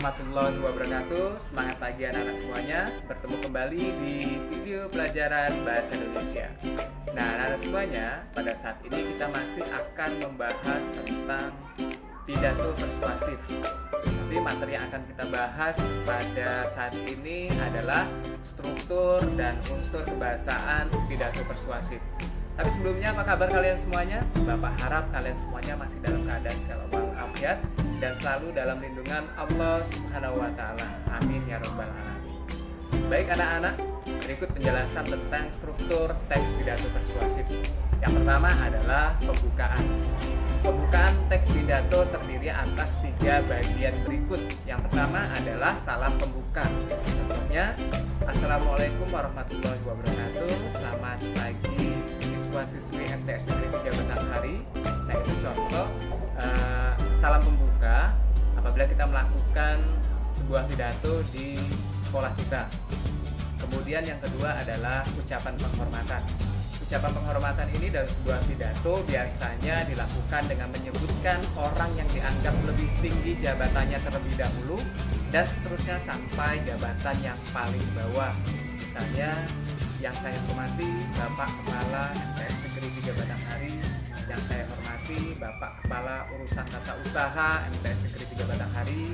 warahmatullahi wabarakatuh. Semangat pagi anak-anak semuanya. Bertemu kembali di video pelajaran Bahasa Indonesia. Nah, anak-anak semuanya, pada saat ini kita masih akan membahas tentang pidato persuasif. Tapi materi yang akan kita bahas pada saat ini adalah struktur dan unsur kebahasaan pidato persuasif. Tapi sebelumnya, apa kabar kalian semuanya? Bapak harap kalian semuanya masih dalam keadaan sehat walafiat dan selalu dalam lindungan Allah Subhanahu wa Ta'ala. Amin ya Rabbal Alamin. Baik anak-anak, berikut penjelasan tentang struktur teks pidato persuasif. Yang pertama adalah pembukaan. Pembukaan teks pidato terdiri atas 3 bagian berikut. Yang pertama adalah salam pembuka. Contohnya, Assalamualaikum warahmatullahi wabarakatuh. Selamat pagi siswa-siswi MTS Negeri 3 Batanghari. Nah, itu contoh salam pembuka apabila kita melakukan sebuah pidato di sekolah kita. Kemudian yang kedua adalah ucapan penghormatan. Ucapan penghormatan ini dalam sebuah pidato biasanya dilakukan dengan menyebutkan orang yang dianggap lebih tinggi jabatannya terlebih dahulu dan seterusnya sampai jabatan yang paling bawah. Misalnya, yang saya hormati Bapak Kepala MTS Negeri 3 Batanghari, yang saya hormati Bapak Kepala Urusan Tata Usaha MTS Negeri 3 Batanghari,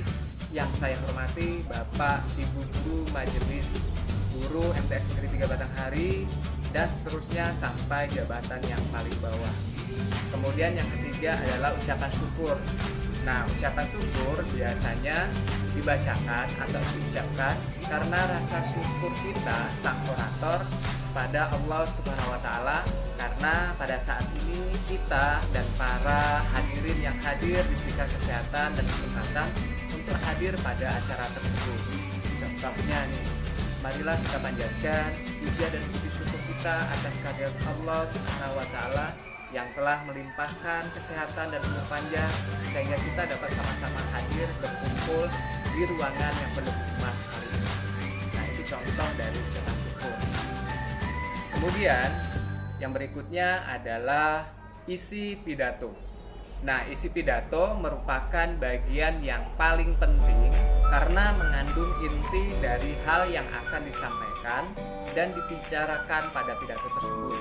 yang saya hormati Bapak Ibu Guru Majelis Guru MTS Negeri 3 Batanghari, dan seterusnya sampai jabatan yang paling bawah. Kemudian yang ketiga adalah ucapan syukur. Nah, ucapan syukur biasanya dibacakan atau diucapkan karena rasa syukur kita sang orator pada Allah Subhanahu wa Ta'ala, karena pada saat ini kita dan para hadirin yang hadir diberikan kesehatan dan kesempatan untuk hadir pada acara tersebut. Contohnya nih, marilah kita panjatkan puja dan puji syukur kita atas kehadirat Allah Subhanahu wa Ta'ala yang telah melimpahkan kesehatan dan umur panjang sehingga kita dapat sama-sama hadir berkumpul di ruangan yang penuh hikmah kali ini. Nah, itu contoh dari ucapan syukur. Kemudian yang berikutnya adalah isi pidato. Nah, isi pidato merupakan bagian yang paling penting karena mengandung inti dari hal yang akan disampaikan dan dibicarakan pada pidato tersebut.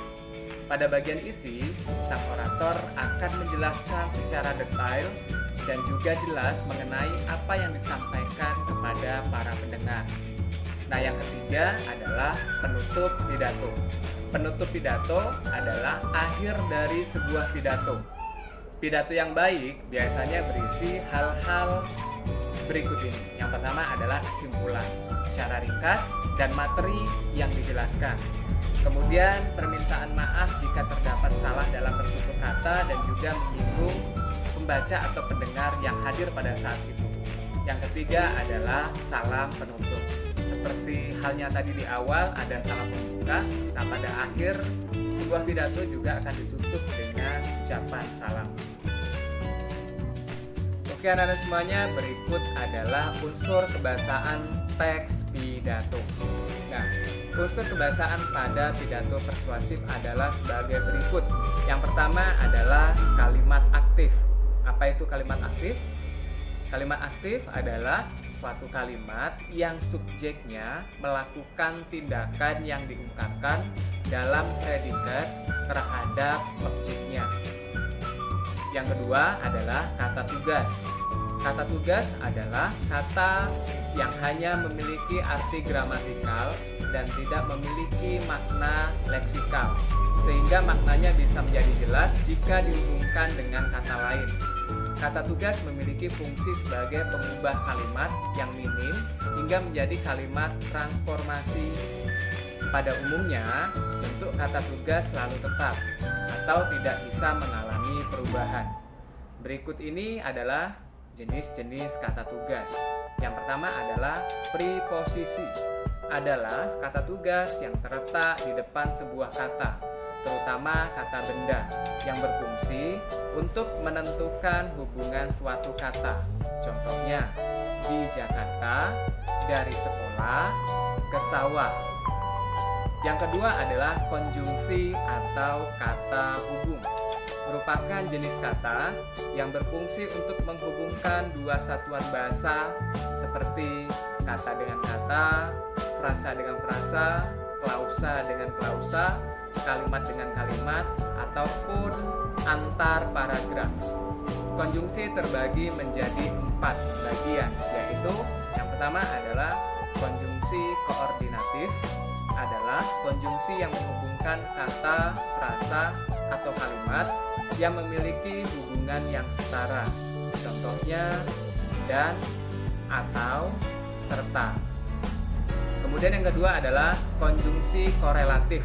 Pada bagian isi, sang orator akan menjelaskan secara detail dan juga jelas mengenai apa yang disampaikan kepada para pendengar. Nah, yang ketiga adalah penutup pidato. Penutup pidato adalah akhir dari sebuah pidato. Pidato yang baik biasanya berisi hal-hal berikut ini. Yang pertama adalah kesimpulan, secara ringkas dan materi yang dijelaskan. Kemudian permintaan maaf jika terdapat salah dalam bertutur kata dan juga menyinggung pembaca atau pendengar yang hadir pada saat itu. Yang ketiga adalah salam penutup. Seperti halnya tadi di awal ada salam pembuka, nah pada akhir sebuah pidato juga akan ditutup dengan ucapan salam. Oke anak-anak semuanya, berikut adalah unsur kebahasaan teks pidato. Nah, unsur kebahasaan pada pidato persuasif adalah sebagai berikut. Yang pertama adalah kalimat aktif. Apa itu kalimat aktif? Kalimat aktif adalah suatu kalimat yang subjeknya melakukan tindakan yang diungkapkan dalam predikat terhadap objeknya. Yang kedua adalah kata tugas. Kata tugas adalah kata yang hanya memiliki arti gramatikal dan tidak memiliki makna leksikal, sehingga maknanya bisa menjadi jelas jika dihubungkan dengan kata lain. Kata tugas memiliki fungsi sebagai pengubah kalimat yang minim hingga menjadi kalimat transformasi. Pada umumnya, bentuk kata tugas selalu tetap atau tidak bisa mengalami perubahan. Berikut ini adalah jenis-jenis kata tugas. Yang pertama adalah preposisi. Adalah kata tugas yang terletak di depan sebuah kata, terutama kata benda, yang berfungsi untuk menentukan hubungan suatu kata. Contohnya, di Jakarta, dari sekolah ke sawah. Yang kedua adalah konjungsi atau kata hubung. merupakan jenis kata yang berfungsi untuk menghubungkan dua satuan bahasa seperti kata dengan kata, frasa dengan frasa, klausa dengan klausa, kalimat dengan kalimat, ataupun antar paragraf. Konjungsi terbagi menjadi 4 bagian, yaitu yang pertama adalah konjungsi koordinatif, adalah konjungsi yang menghubungkan kata, frasa, atau kalimat yang memiliki hubungan yang setara. Contohnya dan, atau, serta. Kemudian yang kedua adalah konjungsi korelatif,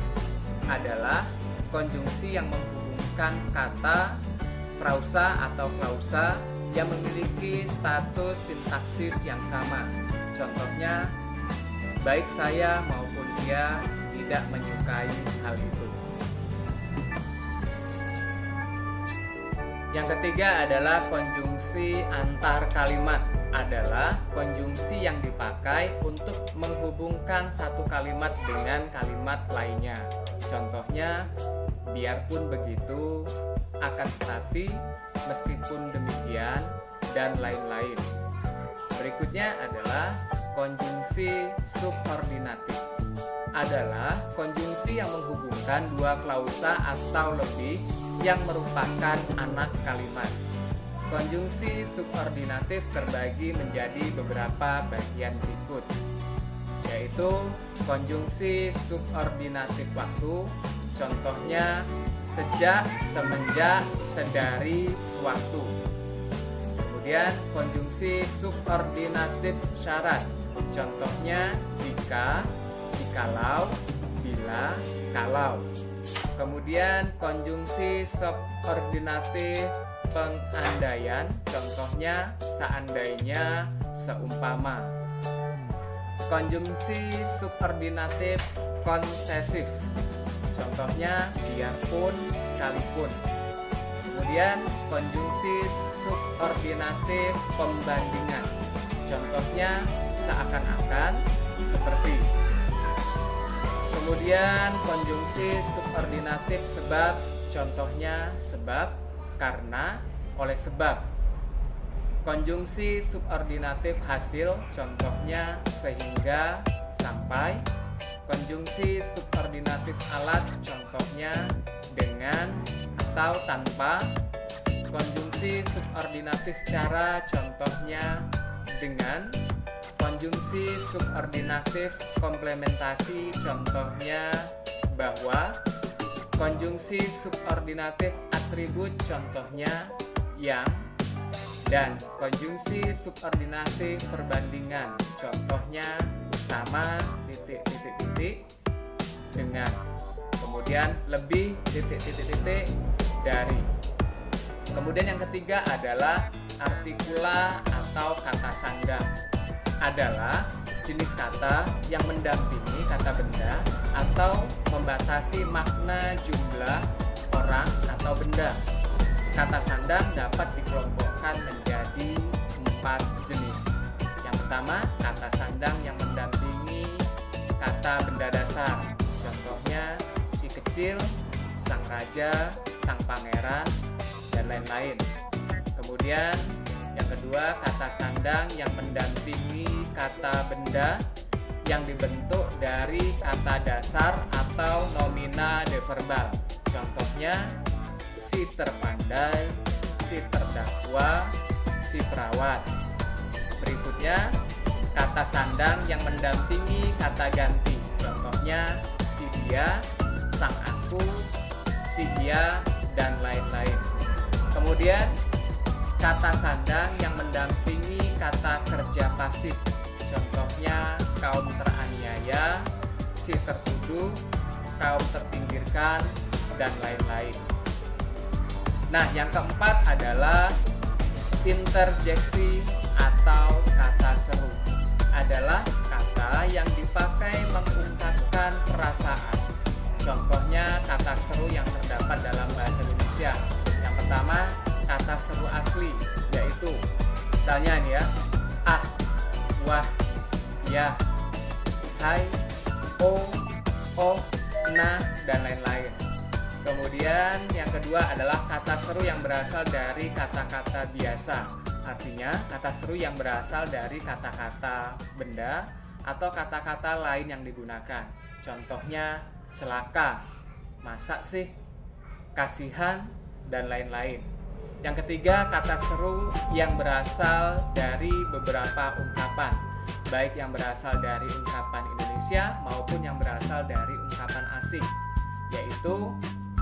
adalah konjungsi yang menghubungkan kata, frasa, atau klausa yang memiliki status sintaksis yang sama. Contohnya, baik saya maupun dia tidak menyukai hal itu. Yang ketiga adalah konjungsi antar kalimat, adalah konjungsi yang dipakai untuk menghubungkan satu kalimat dengan kalimat lainnya. Contohnya, biarpun begitu, akan tetapi, meskipun demikian, dan lain-lain. Berikutnya adalah konjungsi subordinatif, adalah konjungsi yang menghubungkan dua klausa atau lebih yang merupakan anak kalimat. Konjungsi subordinatif terbagi menjadi beberapa bagian berikut, yaitu konjungsi subordinatif waktu, contohnya sejak, semenjak, sedari, sewaktu. Kemudian konjungsi subordinatif syarat, contohnya jika, jikalau, bila, kalau. Kemudian konjungsi subordinatif pengandaian, contohnya seandainya, seumpama. Konjungsi subordinatif konsesif, contohnya biarpun, sekalipun. Kemudian konjungsi subordinatif pembandingan, contohnya seakan-akan, seperti. Kemudian konjungsi subordinatif sebab, contohnya sebab, karena, oleh sebab. Konjungsi subordinatif hasil, contohnya sehingga, sampai. Konjungsi subordinatif alat, contohnya dengan atau tanpa. Konjungsi subordinatif cara, contohnya dengan. Konjungsi subordinatif komplementasi, contohnya bahwa. Konjungsi subordinatif atribut, contohnya yang. Dan konjungsi subordinatif perbandingan, contohnya sama, dengan. Kemudian lebih, dari. Kemudian yang ketiga adalah artikula atau kata sandang, adalah jenis kata yang mendampingi kata benda atau membatasi makna jumlah orang atau benda. Kata sandang dapat dikelompokkan menjadi 4 jenis. Yang pertama, kata sandang yang mendampingi kata benda dasar. Contohnya si kecil, sang raja, sang pangeran, dan lain-lain. Kemudian yang kedua, kata sandang yang mendampingi kata benda yang dibentuk dari kata dasar atau nomina deverbal. Contohnya si terpandai, si terdakwa, si perawat. Berikutnya, kata sandang yang mendampingi kata ganti. Contohnya si dia, sang aku, si dia, dan lain-lain. Kemudian kata sandang yang mendampingi kata kerja pasif, contohnya kaum teraniaya, si tertuduh, kaum terpinggirkan, dan lain-lain. Nah, yang keempat adalah interjeksi atau kata seru, adalah kata yang dipakai mengungkapkan perasaan. Contohnya kata seru yang terdapat dalam bahasa Indonesia. Yang pertama, kata seru asli, yaitu misalnya nih ya, ah, wah, ya, hai, oh, nah, dan lain-lain. Kemudian yang kedua adalah kata seru yang berasal dari kata-kata biasa. Artinya kata seru yang berasal dari kata-kata benda atau kata-kata lain yang digunakan. Contohnya celaka, masa sih, kasihan, dan lain-lain. Yang ketiga, kata seru yang berasal dari beberapa ungkapan, baik yang berasal dari ungkapan Indonesia maupun yang berasal dari ungkapan asing, yaitu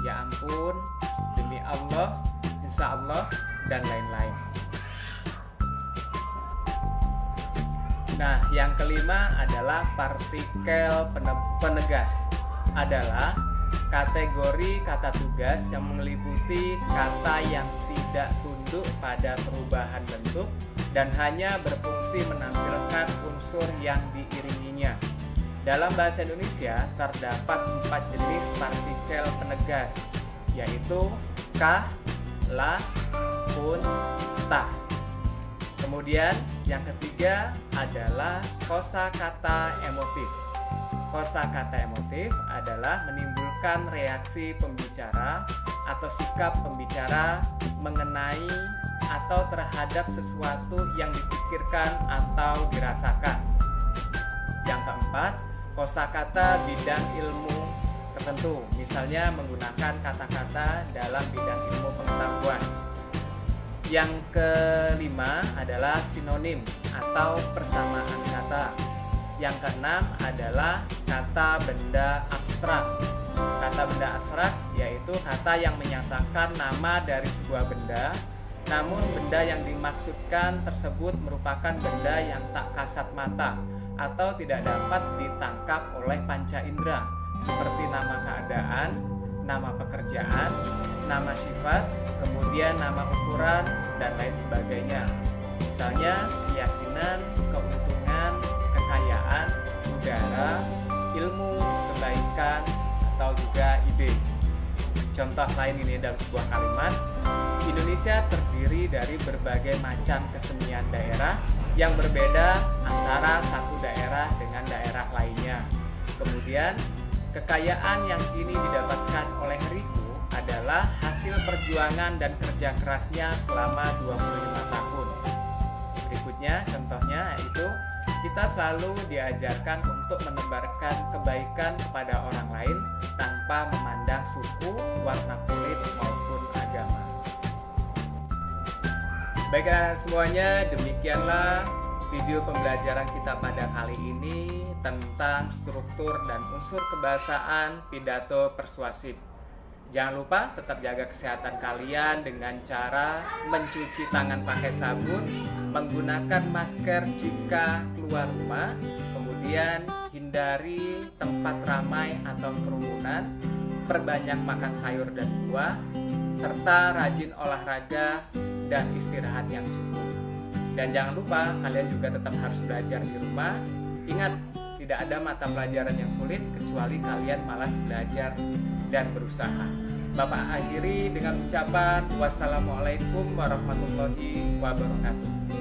ya ampun, demi Allah, insya Allah, dan lain-lain. Nah, yang kelima adalah partikel penegas. Adalah kategori kata tugas yang meliputi kata yang tidak tunduk pada perubahan bentuk dan hanya berfungsi menampilkan unsur yang diiringinya. Dalam bahasa Indonesia terdapat 4 jenis partikel penegas, yaitu kah, lah, pun, tah. Kemudian yang ketiga adalah kosakata emotif. Kosakata emotif adalah menimbulkan reaksi pembicara atau sikap pembicara mengenai atau terhadap sesuatu yang dipikirkan atau dirasakan. Yang keempat, kosakata bidang ilmu tertentu, misalnya menggunakan kata-kata dalam bidang ilmu pengetahuan. Yang kelima adalah sinonim atau persamaan kata. Yang keenam adalah kata benda abstrak. Kata benda abstrak yaitu kata yang menyatakan nama dari sebuah benda, namun benda yang dimaksudkan tersebut merupakan benda yang tak kasat mata atau tidak dapat ditangkap oleh panca indera, seperti nama keadaan, nama pekerjaan, nama sifat, kemudian nama ukuran, dan lain sebagainya. Misalnya keyakinan, keuntungan, kekayaan, udara, ilmu, kebaikan, atau juga ide. Contoh lain ini dalam sebuah kalimat, Indonesia terdiri dari berbagai macam kesenian daerah yang berbeda antara satu daerah dengan daerah lainnya. Kemudian, kekayaan yang kini didapatkan oleh Riku adalah hasil perjuangan dan kerja kerasnya selama 25 tahun. Berikutnya contohnya yaitu kita selalu diajarkan untuk menebarkan kebaikan kepada orang lain tanpa memandang suku, warna kulit maupun agama. Baiklah semuanya, demikianlah video pembelajaran kita pada kali ini tentang struktur dan unsur kebahasaan pidato persuasif. Jangan lupa tetap jaga kesehatan kalian dengan cara mencuci tangan pakai sabun, menggunakan masker jika keluar rumah, kemudian hindari tempat ramai atau kerumunan, perbanyak makan sayur dan buah, serta rajin olahraga dan istirahat yang cukup. Dan jangan lupa kalian juga tetap harus belajar di rumah. Ingat, tidak ada mata pelajaran yang sulit kecuali kalian malas belajar dan berusaha. Bapak akhiri dengan ucapan wassalamualaikum warahmatullahi wabarakatuh.